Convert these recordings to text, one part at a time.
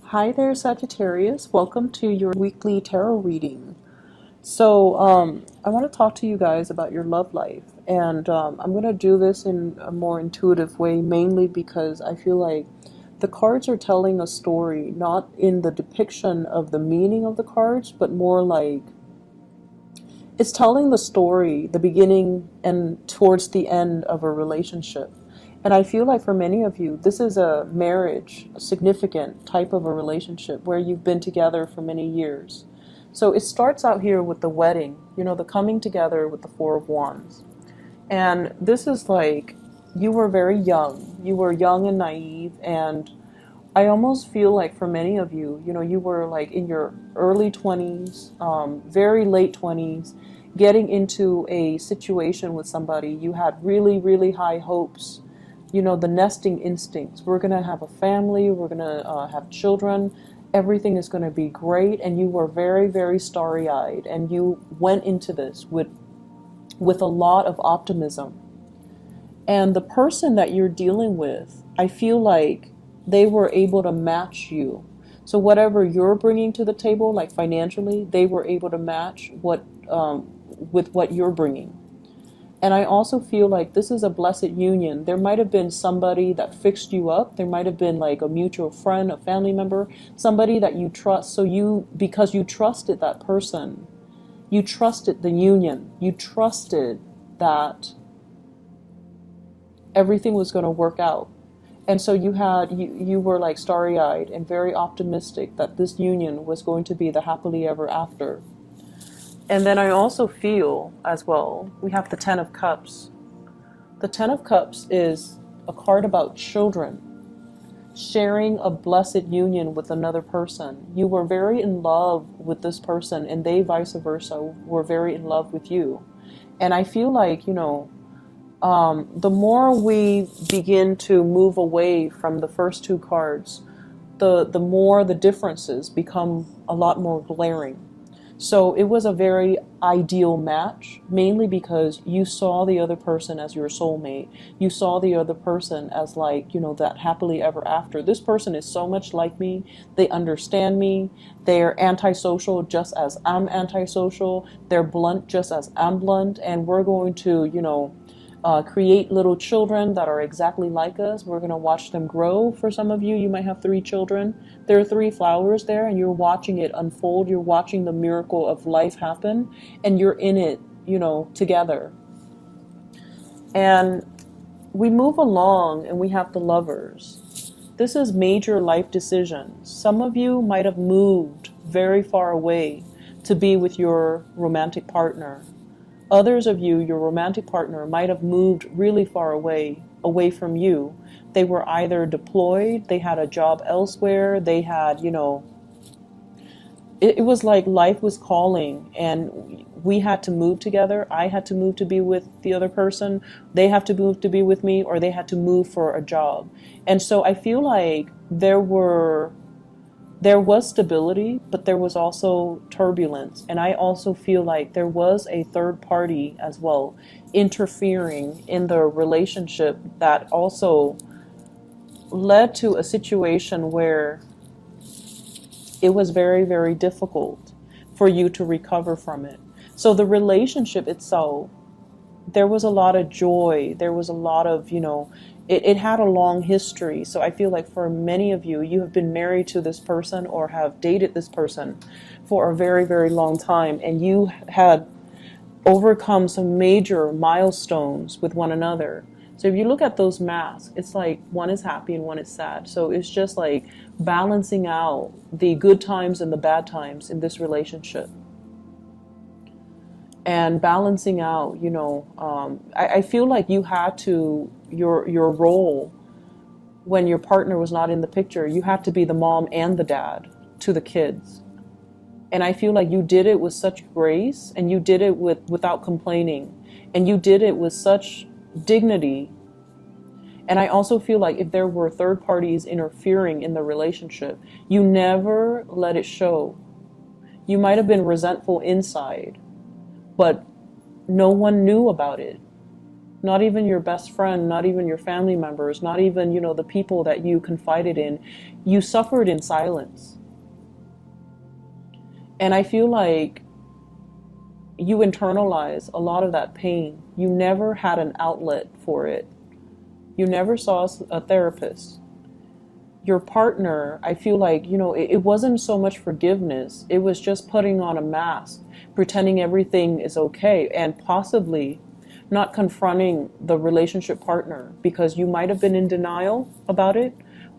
Hi there, Sagittarius. Welcome to your weekly tarot reading. So, I want to talk to you guys about your love life, and I'm going to do this in a more intuitive way, mainly because I feel like the cards are telling a story, not in the depiction of the meaning of the cards, but more like it's telling the story, the beginning and towards the end of a relationship. And I feel like for many of you, this is a marriage, a significant type of a relationship where you've been together for many years. So it starts out here with the wedding, the coming together with the Four of Wands. And this is like you were very young. You were young and naive. And I almost feel like for many of you, you were like in your early 20s, very late 20s, getting into a situation with somebody. You had really, really high hopes, the nesting instincts. We're going to have a family, we're going to have children, everything is going to be great. And you were very, very starry eyed. And you went into this with a lot of optimism. And the person that you're dealing with, I feel like they were able to match you. So whatever you're bringing to the table, like financially, they were able to match with what you're bringing. And I also feel like this is a blessed union. There might have been somebody that fixed you up. There might have been like a mutual friend, a family member, somebody that you trust. Because you trusted that person, you trusted the union, you trusted that everything was going to work out. And so you were like starry-eyed and very optimistic that this union was going to be the happily ever after. And then I also feel as well, we have the Ten of Cups. The Ten of Cups is a card about children sharing a blessed union with another person. You were very in love with this person, and they vice versa were very in love with you. And I feel like, the more we begin to move away from the first two cards, the more the differences become a lot more glaring. So it was a very ideal match, mainly because you saw the other person as your soulmate. You saw the other person as like, that happily ever after. This person is so much like me. They understand me. They're antisocial just as I'm antisocial. They're blunt just as I'm blunt. And we're going to, create little children that are exactly like us. We're going to watch them grow. For some of you, you might have 3 children. There are 3 flowers there, and you're watching it unfold. You're watching the miracle of life happen, and you're in it, together. And we move along, and we have the Lovers. This is major life decisions. Some of you might have moved very far away to be with your romantic partner. Others of you, your romantic partner, might have moved really far away from you. They were either deployed, they had a job elsewhere, they had, it was like life was calling, and we had to move together. I had to move to be with the other person. They have to move to be with me, or they had to move for a job. And so I feel like there was stability, but there was also turbulence. And I also feel like there was a third party as well interfering in the relationship that also led to a situation where it was very, very difficult for you to recover from it. So the relationship itself, there was a lot of joy. There was a lot of, it had a long history. So I feel like for many of you, you have been married to this person or have dated this person for a very, very long time. And you had overcome some major milestones with one another. So if you look at those masks, it's like one is happy and one is sad. So it's just like balancing out the good times and the bad times in this relationship. And balancing out, I feel like you had to, your role when your partner was not in the picture, you had to be the mom and the dad to the kids. And I feel like you did it with such grace, and you did it without complaining, and you did it with such dignity. And I also feel like if there were third parties interfering in the relationship, you never let it show. You might have been resentful inside, but no one knew about it. not even your best friend, not even your family members, not even, you know, the people that you confided in. You suffered in silence. And I feel like you internalize a lot of that pain. You never had an outlet for it. You never saw a therapist. Your partner, I feel like, you know, it wasn't so much forgiveness. It was just putting on a mask, pretending everything is okay, and possibly not confronting the relationship partner because you might have been in denial about it,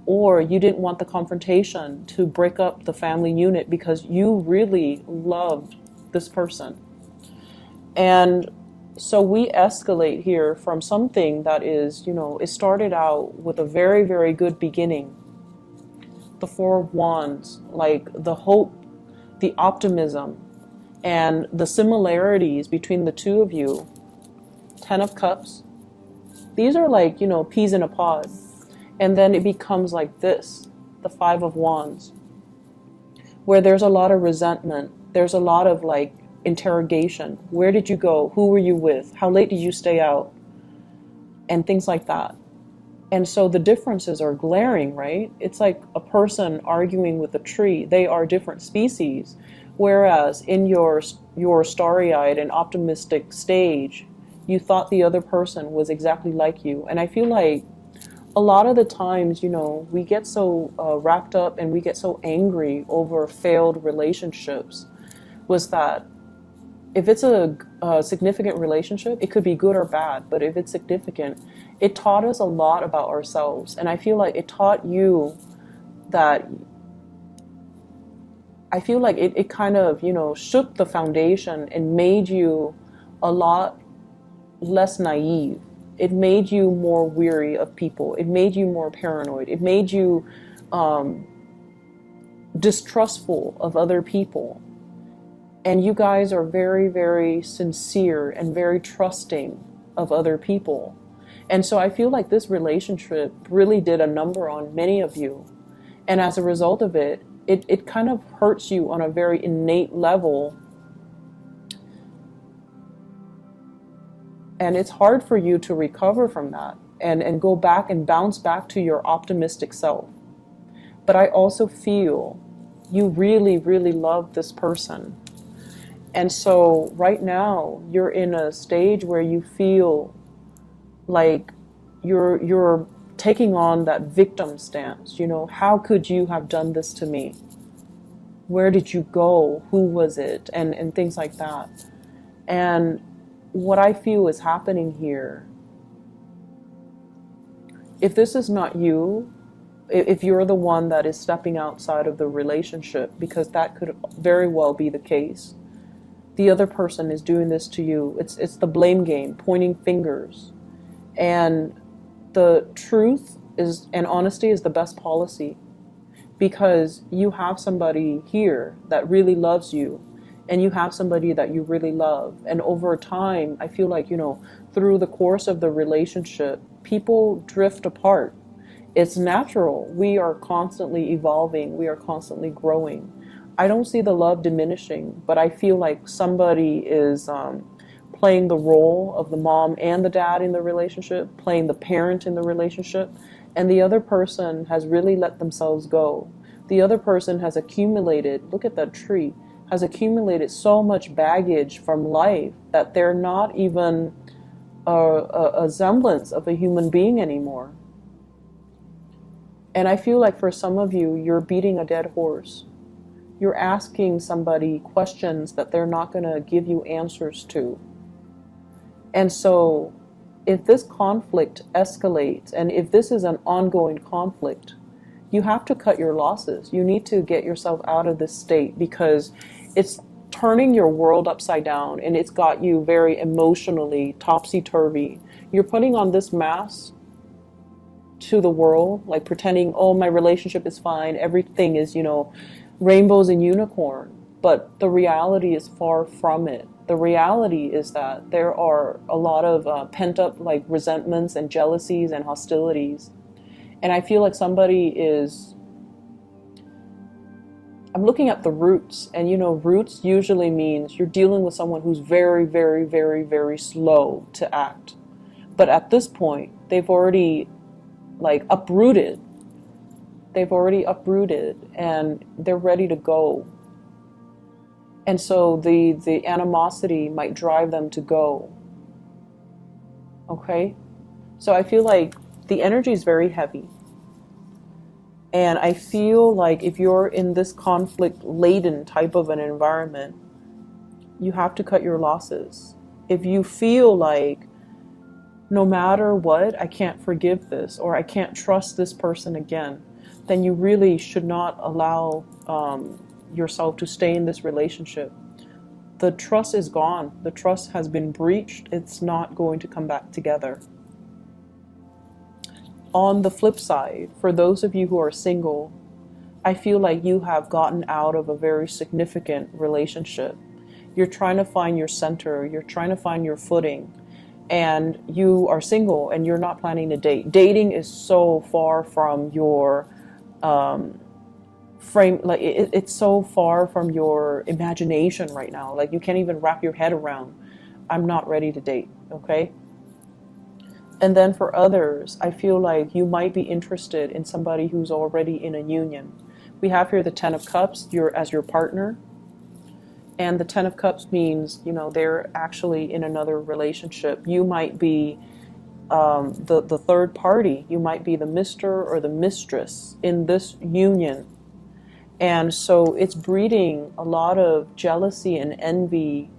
or you didn't want the confrontation to break up the family unit because you really loved this person. And so we escalate here from something that is, you know, it started out with a very, very good beginning. The Four of Wands, like the hope, the optimism, and the similarities between the two of you. Ten of Cups. These are like, you know, peas in a pod. And then it becomes like this, the Five of Wands, where there's a lot of resentment. There's a lot of like interrogation. Where did you go? Who were you with? How late did you stay out? And things like that. And so the differences are glaring, right? It's like a person arguing with a tree. They are different species. Whereas in your starry-eyed and optimistic stage, you thought the other person was exactly like you. And I feel like a lot of the times, you know, we get so wrapped up and we get so angry over failed relationships, was that if it's a significant relationship, it could be good or bad, but if it's significant, it taught us a lot about ourselves. And I feel like it taught you that, I feel like it kind of, you know, shook the foundation and made you a lot less naive. It made you more weary of people. It made you more paranoid. It made you distrustful of other people. And you guys are very, very sincere and very trusting of other people. And so I feel like this relationship really did a number on many of you. And as a result of it, it kind of hurts you on a very innate level. And it's hard for you to recover from that and go back and bounce back to your optimistic self. But I also feel you really, really love this person. And so right now you're in a stage where you feel like you're taking on that victim stance. You know, how could you have done this to me? Where did you go? Who was it? And things like that. And what I feel is happening here, if this is not you, if you're the one that is stepping outside of the relationship, because that could very well be the case, the other person is doing this to you. It's the blame game, pointing fingers. And the truth is, and honesty is the best policy, because you have somebody here that really loves you, and you have somebody that you really love. And over time, I feel like, you know, through the course of the relationship, people drift apart. It's natural. We are constantly evolving. We are constantly growing. I don't see the love diminishing, but I feel like somebody is playing the role of the mom and the dad in the relationship, playing the parent in the relationship, and the other person has really let themselves go. The other person has accumulated, look at that tree, has accumulated so much baggage from life that they're not even a semblance of a human being anymore. And I feel like for some of you, you're beating a dead horse. You're asking somebody questions that they're not going to give you answers to. And so if this conflict escalates, and if this is an ongoing conflict, you have to cut your losses. You need to get yourself out of this state, because it's turning your world upside down, and it's got you very emotionally topsy-turvy. You're putting on this mask to the world, like pretending, oh, my relationship is fine, everything is, you know, rainbows and unicorn. But the reality is far from it. The reality is that there are a lot of pent-up like resentments and jealousies and hostilities. And I feel like somebody is, I'm looking at the roots, and you know, roots usually means you're dealing with someone who's very, very, very, very slow to act. But at this point, they've already like uprooted. They've already uprooted and they're ready to go. And so the animosity might drive them to go. Okay? So I feel like the energy is very heavy. And I feel like if you're in this conflict-laden type of an environment, you have to cut your losses. If you feel like no matter what, I can't forgive this or I can't trust this person again, then you really should not allow yourself to stay in this relationship. The trust is gone. The trust has been breached. It's not going to come back together. On the flip side, for those of you who are single, I feel like you have gotten out of a very significant relationship. You're trying to find your center. You're trying to find your footing. And you are single and you're not planning to date. Dating is so far from your frame, like it's so far from your imagination right now. Like you can't even wrap your head around, I'm not ready to date, okay? And then for others, I feel like you might be interested in somebody who's already in a union. We have here the Ten of Cups, as your partner. And the Ten of Cups means, you know, they're actually in another relationship. You might be the third party. You might be the Mr. or the mistress in this union. And so it's breeding a lot of jealousy and envy.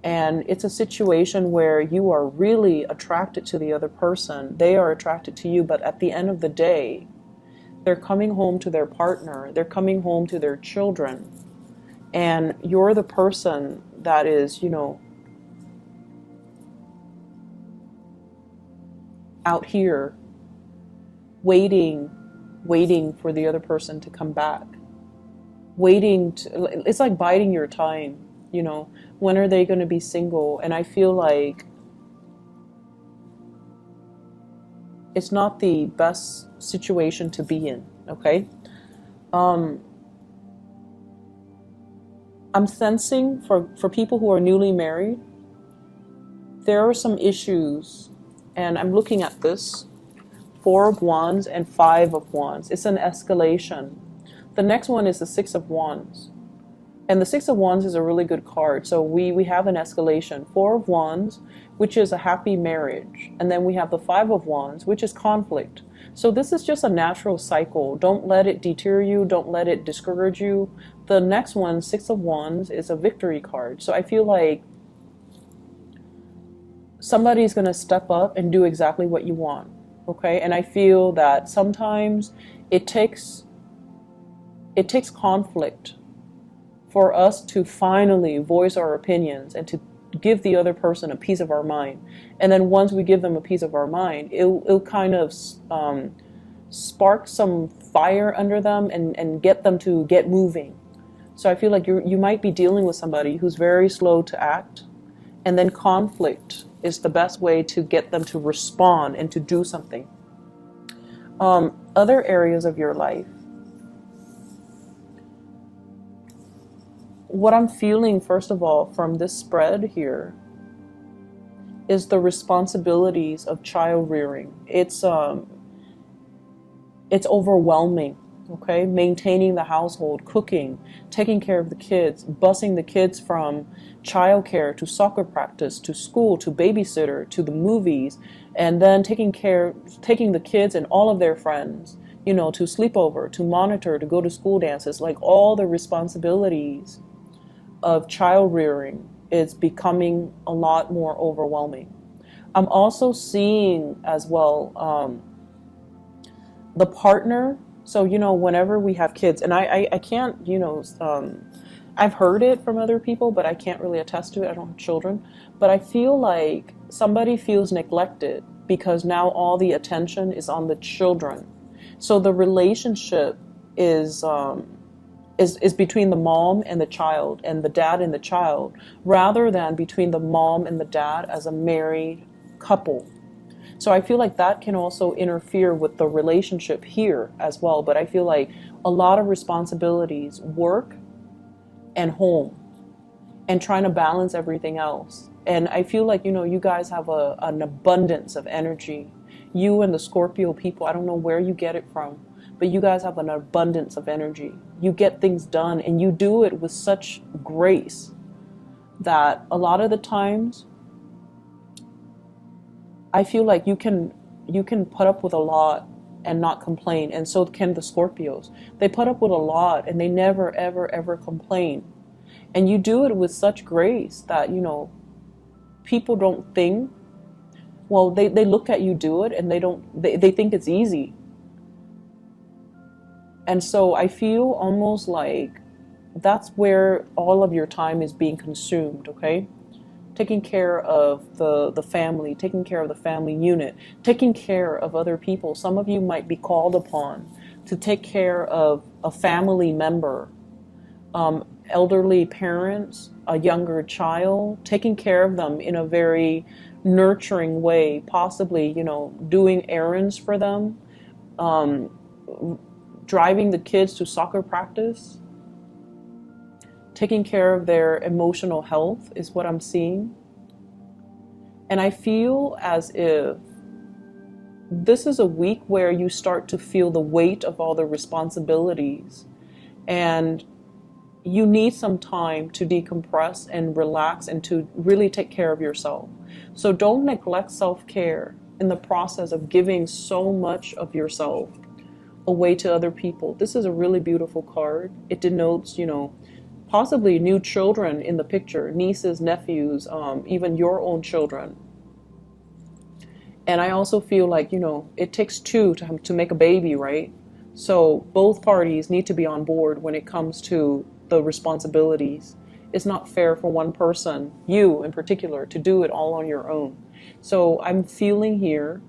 And it's a situation where you are really attracted to the other person. They are attracted to you, but at the end of the day, they're coming home to their partner. They're coming home to their children. And you're the person that is, you know, out here waiting for the other person to come back. It's like biding your time, you know, when are they going to be single? And I feel like it's not the best situation to be in, okay? I'm sensing for people who are newly married, there are some issues, and I'm looking at this, 4 of Wands and 5 of Wands. It's an escalation. The next one is the 6 of Wands. And the 6 of Wands is a really good card. So we have an escalation. 4 of Wands, which is a happy marriage. And then we have the 5 of Wands, which is conflict. So this is just a natural cycle. Don't let it deter you. Don't let it discourage you. The next one, 6 of Wands, is a victory card. So I feel like somebody's going to step up and do exactly what you want. Okay? And I feel that sometimes it takes conflict for us to finally voice our opinions and to give the other person a piece of our mind. And then once we give them a piece of our mind, it'll kind of spark some fire under them and get them to get moving. So I feel like you might be dealing with somebody who's very slow to act, and then conflict is the best way to get them to respond and to do something. Other areas of your life. What I'm feeling, first of all, from this spread here is the responsibilities of child rearing. It's overwhelming, okay? Maintaining the household, cooking, taking care of the kids, busing the kids from childcare to soccer practice, to school, to babysitter, to the movies, and then taking the kids and all of their friends, you know, to sleepover, to monitor, to go to school dances, like all the responsibilities of child rearing is becoming a lot more overwhelming. I'm also seeing as well the partner. So, you know, whenever we have kids, and I can't, you know, I've heard it from other people, but I can't really attest to it. I don't have children. But I feel like somebody feels neglected because now all the attention is on the children. So the relationship is between the mom and the child and the dad and the child, rather than between the mom and the dad as a married couple. So I feel like that can also interfere with the relationship here as well. But I feel like a lot of responsibilities, work and home, and trying to balance everything else. And I feel like, you guys have an abundance of energy. You and the Scorpio people, I don't know where you get it from, but you guys have an abundance of energy. You get things done and you do it with such grace that a lot of the times I feel like you can put up with a lot and not complain, and so can the Scorpios. They put up with a lot and they never ever ever complain. And you do it with such grace that, people don't think, well, they look at you do it and they think it's easy. And so I feel almost like that's where all of your time is being consumed, okay? Taking care of the family, taking care of the family unit, taking care of other people. Some of you might be called upon to take care of a family member, elderly parents, a younger child, taking care of them in a very nurturing way, possibly, doing errands for them, um, driving the kids to soccer practice, taking care of their emotional health is what I'm seeing. And I feel as if this is a week where you start to feel the weight of all the responsibilities, and you need some time to decompress and relax and to really take care of yourself. So don't neglect self-care in the process of giving so much of yourself away to other people. This is a really beautiful card. It denotes, possibly new children in the picture, nieces, nephews, even your own children. And I also feel like, it takes two to make a baby, right? So both parties need to be on board when it comes to the responsibilities. It's not fair for one person, you in particular, to do it all on your own. So I'm feeling here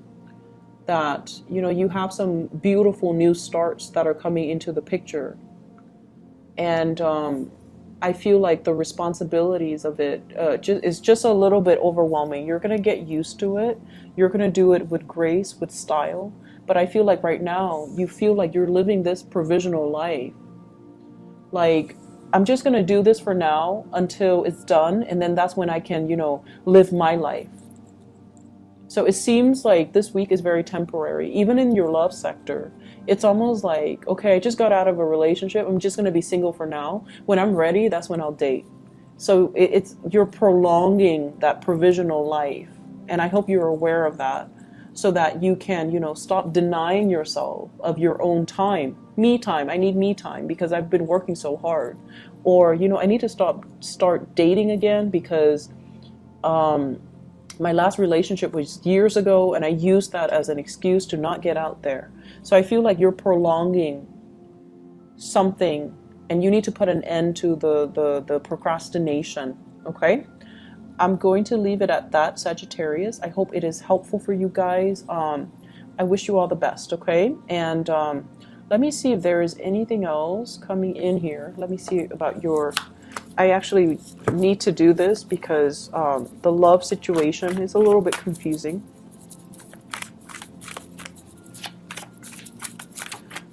that, you have some beautiful new starts that are coming into the picture. And I feel like the responsibilities of it is just a little bit overwhelming. You're going to get used to it. You're going to do it with grace, with style. But I feel like right now, you feel like you're living this provisional life. Like, I'm just going to do this for now until it's done. And then that's when I can, live my life. So it seems like this week is very temporary. Even in your love sector, it's almost like, okay, I just got out of a relationship. I'm just going to be single for now. When I'm ready, that's when I'll date. So you're prolonging that provisional life. And I hope you're aware of that, so that you can, stop denying yourself of your own time. Me time. I need me time because I've been working so hard. Or, I need to start dating again because my last relationship was years ago and I used that as an excuse to not get out there. So I feel like you're prolonging something and you need to put an end to the procrastination, okay? I'm going to leave it at that, Sagittarius. I hope it is helpful for you guys. I wish you all the best, okay? And let me see if there is anything else coming in here. Let me see about your... I actually need to do this because the love situation is a little bit confusing.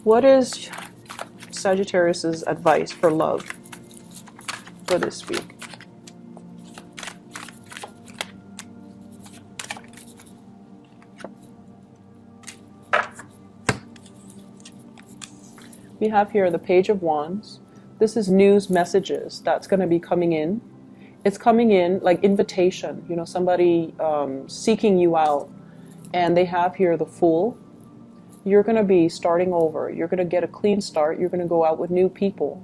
What is Sagittarius's advice for love for this week? We have here the Page of Wands. This is news messages that's going to be coming in. It's coming in like invitation, somebody seeking you out. And they have here the Fool. You're going to be starting over. You're going to get a clean start. You're going to go out with new people.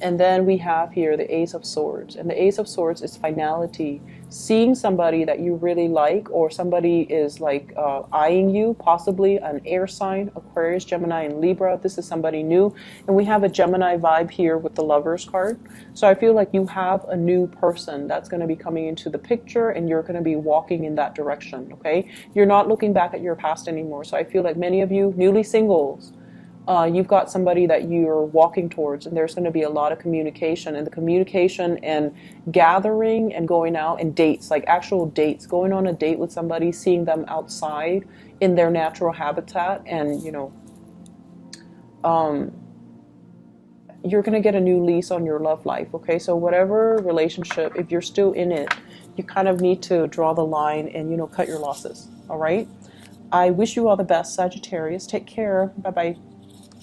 And then we have here the Ace of Swords. And the Ace of Swords is finality. Seeing somebody that you really like, or somebody is like eyeing you, possibly an air sign, Aquarius, Gemini, and Libra. This is somebody new. And we have a Gemini vibe here with the Lovers card. So I feel like you have a new person that's going to be coming into the picture and you're going to be walking in that direction, okay? You're not looking back at your past anymore. So I feel like many of you newly singles, you've got somebody that you're walking towards, and there's going to be a lot of communication, and the communication and gathering and going out and dates, like actual dates, going on a date with somebody, seeing them outside in their natural habitat, and you're going to get a new lease on your love life, okay? So whatever relationship, if you're still in it, you kind of need to draw the line and, cut your losses. All right. I wish you all the best, Sagittarius. Take care. Bye bye.